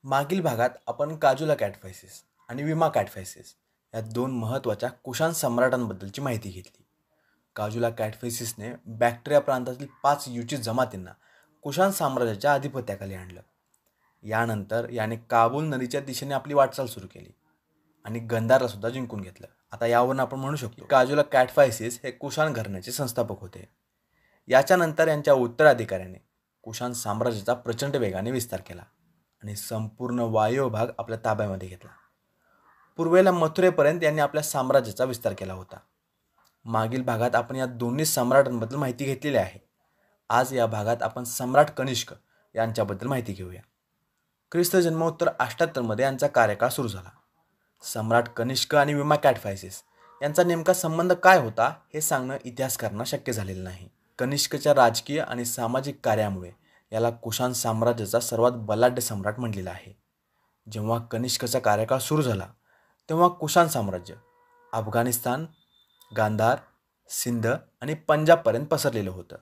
मागील भागात आपण काजूला कॅटफायसिस आणि विमा कॅटफायसिस या दोन महत्त्वाच्या कुशाण सम्राटांबद्दलची माहिती घेतली. काजूला कॅटफायसिसने बॅक्ट्रिया प्रांतातील 5 युचित जमातींना कुशाण साम्राज्याच्या आधिपत्याखाली आणलं. यानंतर याने काबूल नदीच्या दिशेने आपली वाटचाल सुरू केली आणि गंधारला सुद्धा जिंकून घेतलं. आता यावरून आपण म्हणू शकतो काजूला कॅटफायसिस हे कुशाण घराण्याचे संस्थापक होते. याच्यानंतर यांच्या उत्तराधिकाऱ्याने कुशाण साम्राज्याचा प्रचंड वेगाने विस्तार केला आणि संपूर्ण वायव्य भाग आपल्या ताब्यामध्ये घेतला. पूर्वेला मथुरेपर्यंत यांनी आपल्या साम्राज्याचा विस्तार केला होता. मागील भागात आपण या दोन्ही सम्राटांबद्दल माहिती घेतलेली आहे. आज या भागात आपण सम्राट कनिष्क यांच्याबद्दल माहिती घेऊया. ख्रिस्त जन्मोत्तर 78 मध्ये यांचा कार्यकाळ सुरू झाला. सम्राट कनिष्क आणि विमा कॅटफायसिस यांचा नेमका संबंध काय होता हे सांगणं इतिहासकारांना शक्य झालेलं नाही. कनिष्कच्या राजकीय आणि सामाजिक कार्यामुळे याला कुशाण साम्राज्याचा सर्वात बलाढ्य सम्राट म्हटलेला आहे. जेव्हा कनिष्कचा कार्यकाळ सुरू झाला तेव्हा कुशाण साम्राज्य अफगाणिस्तान, गांधार, सिंध आणि पंजाबपर्यंत पसरलेलं होतं.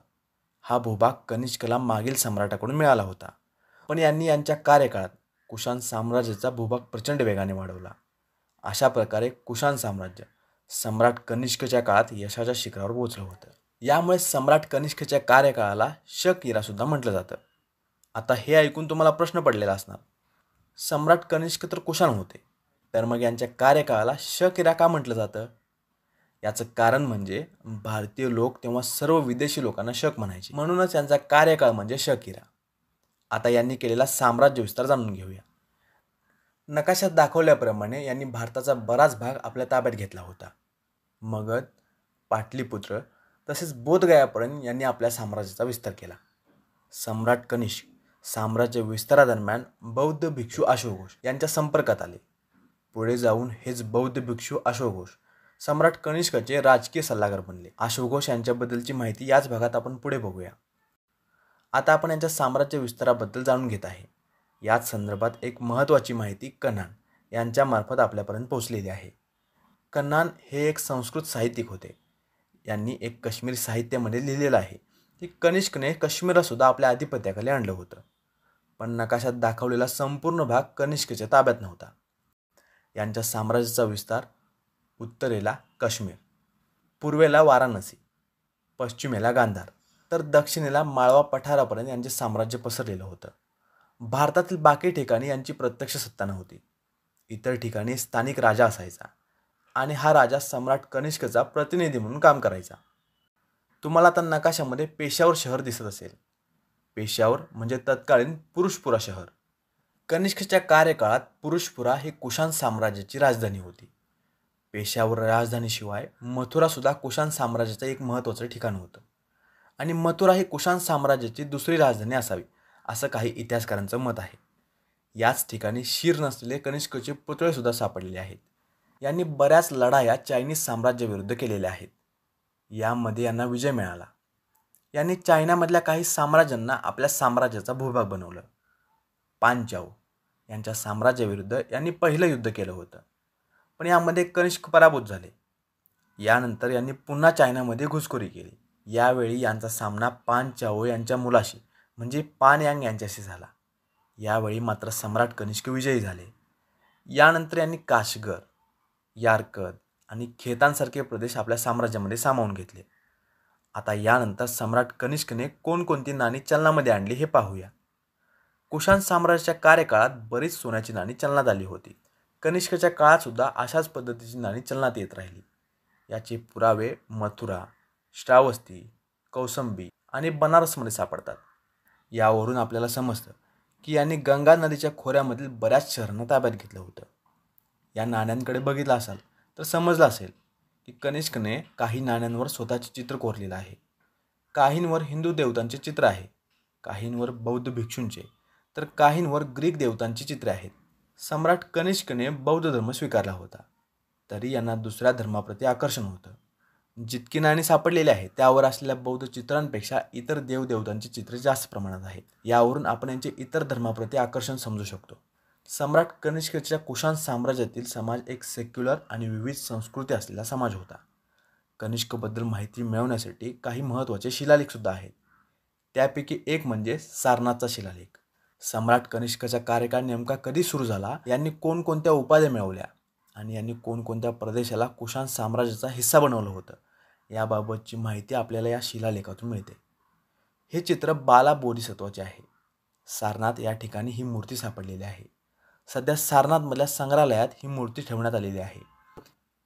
हा भूभाग कनिष्कला मागील सम्राटाकडून मिळाला होता, पण यांनी यांच्या कार्यकाळात कुशाण साम्राज्याचा भूभाग प्रचंड वेगाने वाढवला. अशा प्रकारे कुशाण साम्राज्य सम्राट कनिष्कच्या काळात यशाच्या शिखरावर पोहोचलं होतं. यामुळे सम्राट कनिष्कच्या कार्यकाळाला शक इरा सुद्धा म्हटलं जातं. आता हे ऐकून तुम्हाला प्रश्न पडलेला असणार, सम्राट कनिष्क तर कुशाण होते, तर मग यांच्या कार्यकाळाला शक इरा का म्हटलं जातं? याचं कारण म्हणजे भारतीय लोक तेव्हा सर्व विदेशी लोकांना शक म्हणायचे, म्हणूनच यांचा कार्यकाळ म्हणजे शक इरा. आता यांनी केलेला साम्राज्य विस्तार जाणून घेऊया. नकाशात दाखवल्याप्रमाणे यांनी भारताचा बराच भाग आपल्या ताब्यात घेतला होता. मगध, पाटलीपुत्र तसेच बोधगयापर्यंत यांनी आपल्या साम्राज्याचा विस्तार केला. सम्राट कनिष्क साम्राज्य विस्तारादरम्यान बौद्ध भिक्षू अश्वघोष यांच्या संपर्कात आले. पुढे जाऊन हेच बौद्ध भिक्षू अश्वघोष सम्राट कनिष्कचे राजकीय सल्लागार बनले. अश्वघोष यांच्याबद्दलची माहिती याच भागात आपण पुढे बघूया. आता आपण यांच्या साम्राज्य विस्ताराबद्दल जाणून घेत आहे. याच संदर्भात एक महत्त्वाची माहिती कन्हान यांच्यामार्फत आपल्यापर्यंत पोहोचलेली आहे. कन्हान हे एक संस्कृत साहित्यिक होते. यांनी एक काश्मीरी साहित्यामध्ये लिहिलेलं आहे की कनिष्कने काश्मीरला सुद्धा आपल्या आधिपत्याखाली आणलं होतं, पण नकाशात दाखवलेला संपूर्ण भाग कनिष्कच्या ताब्यात नव्हता. यांच्या साम्राज्याचा विस्तार उत्तरेला काश्मीर, पूर्वेला वाराणसी, पश्चिमेला गांधार तर दक्षिणेला माळवा पठारापर्यंत यांचे साम्राज्य पसरलेलं होतं. भारतातील बाकी ठिकाणी यांची प्रत्यक्ष सत्ता नव्हती. इतर ठिकाणी स्थानिक राजा असायचा आणि हा राजा सम्राट कनिष्कचा प्रतिनिधी म्हणून काम करायचा. तुम्हाला आता नकाशामध्ये पेशावर शहर दिसत असेल. पेशावर म्हणजे तत्कालीन पुरुषपुरा शहर. कनिष्कच्या कार्यकाळात पुरुषपुरा ही कुशाण साम्राज्याची राजधानी होती. पेशावर राजधानीशिवाय मथुरासुद्धा कुशाण साम्राज्याचं एक महत्त्वाचं ठिकाण होतं आणि मथुरा ही कुशाण साम्राज्याची दुसरी राजधानी असावी असं काही इतिहासकारांचं मत आहे. याच ठिकाणी शीर नसलेले कनिष्कचे पुतळेसुद्धा सापडलेले आहेत. यांनी बऱ्याच लढाया चायनीज साम्राज्याविरुद्ध केलेल्या आहेत. यामध्ये यांना विजय मिळाला. यांनी चायनामधल्या काही साम्राज्यांना आपल्या साम्राज्याचा भूभाग बनवलं. पांचाऊ यांच्या साम्राज्याविरुद्ध यांनी पहिलं युद्ध केलं होतं, पण यामध्ये कनिष्क पराभूत झाले. यानंतर यांनी पुन्हा चायनामध्ये घुसखोरी केली. यावेळी यांचा सामना पांचाओ यांच्या मुलाशी म्हणजे पानयांग यांच्याशी झाला. यावेळी मात्र सम्राट कनिष्क विजयी झाले. यानंतर यांनी काशगर, यारकद आणि खेतांसारखे प्रदेश आपल्या साम्राज्यामध्ये सामावून घेतले. आता यानंतर सम्राट कनिष्कने कोणकोणती नाणी चलनामध्ये आणली हे पाहूया. कुशाण साम्राज्याच्या कार्यकाळात बरीच सोन्याची नाणी चलनात आली होती. कनिष्कच्या काळात सुद्धा अशाच पद्धतीची नाणी चलनात येत राहिली. याचे पुरावे मथुरा, श्रावस्ती, कौसंबी आणि बनारसमध्ये सापडतात. यावरून आपल्याला समजतं की यांनी गंगा नदीच्या खोऱ्यामधील बऱ्याच शहरांना ताब्यात घेतलं होतं. या नाण्यांकडे बघितलं असाल तर समजलं असेल की कनिष्कने काही नाण्यांवर स्वतःचे चित्र कोरलेलं आहे. काहींवर हिंदू देवतांचे चित्र आहे, काहींवर बौद्ध भिक्षूंचे तर काहींवर ग्रीक देवतांची चित्रे आहेत. सम्राट कनिष्कने बौद्ध धर्म स्वीकारला होता, तरी यांना दुसऱ्या धर्माप्रती आकर्षण होतं. जितकी नाणी सापडलेली आहेत त्यावर असलेल्या बौद्ध चित्रांपेक्षा इतर देवदेवतांची चित्रे जास्त प्रमाणात आहेत. यावरून आपण यांचे इतर धर्माप्रती आकर्षण समजू शकतो. सम्राट कनिष्कच्या कुशाण साम्राज्यातील समाज एक सेक्युलर आणि विविध संस्कृती असलेला समाज होता. कनिष्कबद्दल माहिती मिळवण्यासाठी काही महत्त्वाचे शिलालेखसुद्धा आहेत. त्यापैकी एक म्हणजे सारनाथचा शिलालेख. सम्राट कनिष्कचा कार्यकाळ नेमका कधी सुरू झाला, यांनी कोणकोणत्या उपाध्या मिळवल्या आणि यांनी कोणकोणत्या प्रदेशाला कुशाण साम्राज्याचा हिस्सा बनवलं होतं, याबाबतची माहिती आपल्याला या शिलालेखातून मिळते. हे चित्र बाला बोधिसत्वाचे आहे. सारनाथ या ठिकाणी ही मूर्ती सापडलेली आहे. सध्या सारनाथमधल्या संग्रहालयात ही मूर्ती ठेवण्यात आलेली आहे.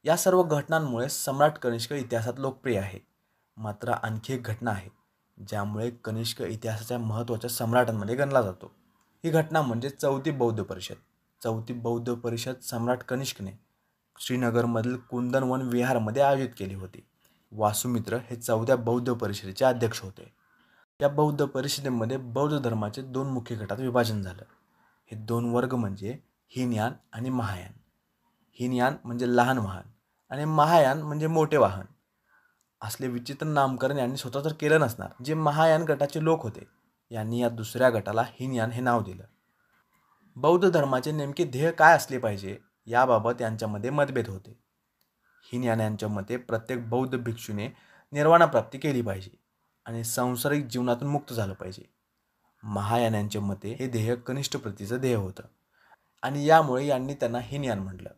या सर्व घटनांमुळे सम्राट कनिष्क इतिहासात लोकप्रिय आहे. मात्र आणखी एक घटना आहे ज्यामुळे कनिष्क इतिहासाच्या महत्त्वाच्या सम्राटांमध्ये गणला जातो. ही घटना म्हणजे चौथी बौद्ध परिषद. चौथी बौद्ध परिषद सम्राट कनिष्कने श्रीनगरमधील कुंदनवन विहारमध्ये आयोजित केली होती. वासुमित्र हे चौथ्या बौद्ध परिषदेचे अध्यक्ष होते. या बौद्ध परिषदेमध्ये बौद्ध धर्माचे 2 मुख्य गटात विभाजन झालं. हे 2 वर्ग म्हणजे हीनयान आणि महायान. हीनयान म्हणजे लहान वाहन आणि महायान म्हणजे मोठे वाहन. असले विचित्र नामकरण यांनी स्वतः तर केलं नसणार. जे महायान गटाचे लोक होते यांनी या दुसऱ्या गटाला हीनयान हे नाव दिलं. बौद्ध धर्माचे नेमके ध्येय काय असले पाहिजे याबाबत यांच्यामध्ये मतभेद होते. हीनयान यांच्या मते प्रत्येक बौद्ध भिक्षूने निर्वाणप्राप्ती केली पाहिजे आणि सांसारिक जीवनातून मुक्त झालं पाहिजे. महायान यांच्या मते हे ध्येय कनिष्ठ प्रतीचं ध्येय होतं आणि यामुळे यांनी त्यांना हीनयान म्हटलं.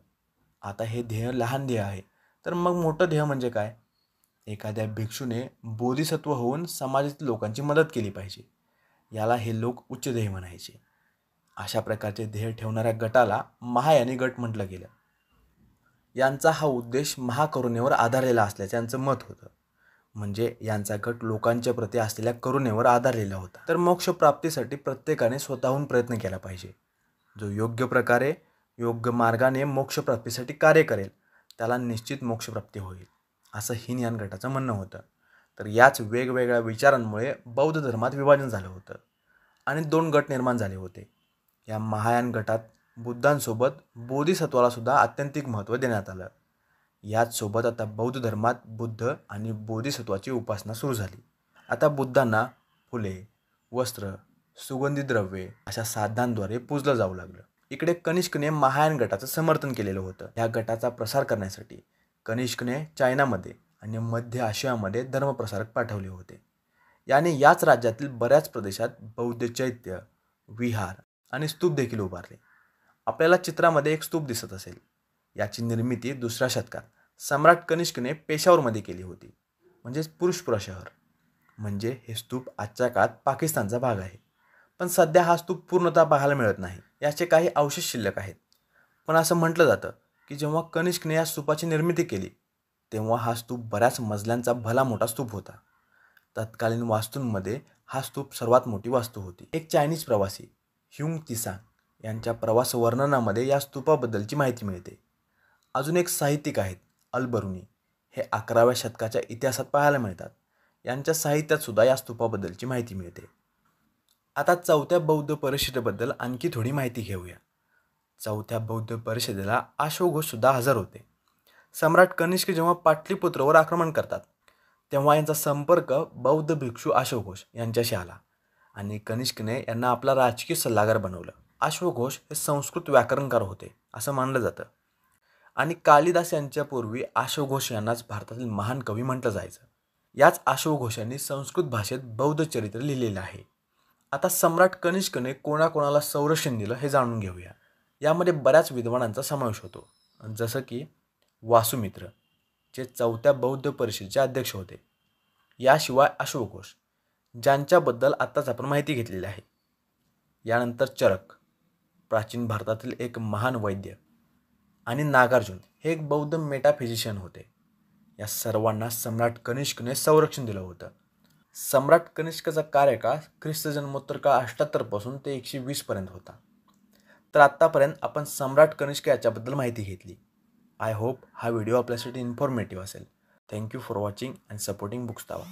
आता हे ध्येय लहान ध्येय आहे, तर मग मोठं ध्येय म्हणजे काय? एखाद्या भिक्षूने बोधिसत्व होऊन समाजातील लोकांची मदत केली पाहिजे. याला हे लोक उच्च ध्येय म्हणायचे. अशा प्रकारचे ध्येय ठेवणाऱ्या गटाला महायानी गट म्हटलं गेलं. यांचा हा उद्देश महाकरुणेवर आधारलेला असल्याचे यांचं मत होतं. म्हणजे यांचा गट लोकांच्या प्रती असलेल्या करुणेवर आधारलेला होता. तर मोक्षप्राप्तीसाठी प्रत्येकाने स्वतःहून प्रयत्न केला पाहिजे. जो योग्य प्रकारे योग्य मार्गाने मोक्षप्राप्तीसाठी कार्य करेल त्याला निश्चित मोक्षप्राप्ती होईल, असं हीनयान गटाचं म्हणणं होतं. तर याच वेगवेगळ्या विचारांमुळे बौद्ध धर्मात विभाजन झालं होतं आणि 2 गट निर्माण झाले होते. या महायान गटात बुद्धांसोबत बोधिसत्वाला सुद्धा आत्यंतिक महत्त्व देण्यात आलं. याच सोबत आता बौद्ध धर्मात बुद्ध आणि बोधिसत्वाची उपासना सुरू झाली. आता बुद्धांना फुले, वस्त्र, सुगंधी द्रव्ये अशा साधनांद्वारे पूजलं जाऊ लागलं. इकडे कनिष्कने महायान गटाचं समर्थन केलेलं होतं. या गटाचा प्रसार करण्यासाठी कनिष्कने चायनामध्ये आणि मध्य आशियामध्ये धर्मप्रसारक पाठवले होते. याने याच राज्यातील बऱ्याच प्रदेशात बौद्ध चैत्य, विहार आणि स्तूप देखील उभारले. आपल्याला चित्रामध्ये एक स्तूप दिसत असेल. याची निर्मिती 2ऱ्या शतकात सम्राट कनिष्कने पेशावरमध्ये केली होती, म्हणजेच पुरुषपुरा शहर. म्हणजे हे स्तूप आजच्या काळात पाकिस्तानचा भाग आहे. पण सध्या हा स्तूप पूर्णतः पाहायला मिळत नाही. याचे काही अवशेष शिल्लक आहेत. पण असं म्हटलं जातं की जेव्हा कनिष्कने या स्तूपाची निर्मिती केली तेव्हा हा स्तूप बऱ्याच मजल्यांचा भला मोठा स्तूप होता. तत्कालीन वास्तूंमध्ये हा स्तूप सर्वात मोठी वास्तू होती. एक चायनीज प्रवासी ह्युंग तिसांग यांच्या प्रवास वर्णनामध्ये या स्तूपाबद्दलची माहिती मिळते. अजून एक साहित्यिक आहेत अल-बरुनी. हे 11व्या शतकाच्या इतिहासात पाहायला मिळतात. यांच्या साहित्यात सुद्धा या स्तूपाबद्दलची माहिती मिळते. आता चौथ्या बौद्ध परिषदेबद्दल आणखी थोडी माहिती घेऊया. चौथ्या बौद्ध परिषदेला अशोकघोष सुद्धा हजर होते. सम्राट कनिष्क जेव्हा पाटलीपुत्रवर आक्रमण करतात तेव्हा यांचा संपर्क बौद्ध भिक्षू अशोकघोष यांच्याशी आला आणि कनिष्कने यांना आपला राजकीय सल्लागार बनवलं. अशोकघोष हे संस्कृत व्याकरणकार होते असं मानलं जातं आणि कालिदास यांच्या पूर्वी अशोकघोष यांनाच भारतातील महान कवी म्हटलं जायचं. याच अशोकघोषांनी संस्कृत भाषेत बौद्ध चरित्र लिहिलेलं आहे. आता सम्राट कनिष्कने कोणाकोणाला संरक्षण दिलं हे जाणून घेऊया. यामध्ये बऱ्याच विद्वानांचा समावेश होतो, जसं की वासुमित्र जे चौथ्या बौद्ध परिषदेचे अध्यक्ष होते. याशिवाय अशोकघोष ज्यांच्याबद्दल आत्ताच आपण माहिती घेतलेली आहे. यानंतर चरक प्राचीन भारतातील एक महान वैद्य आणि नागार्जुन हे एक बौद्ध मेटाफिजिशियन होते. या सर्वांना सम्राट कनिष्कने संरक्षण दिलं होतं. सम्राट कनिष्कचा कार्यकाळ ख्रिस्त जन्मोत्तर काळ 78 पासून ते 120 पर्यंत होता. तर आत्तापर्यंत आपण सम्राट कनिष्क याच्याबद्दल माहिती घेतली. आय होप हा व्हिडिओ आपल्यासाठी इन्फॉर्मेटिव्ह असेल. Thank you for watching and supporting books तावा.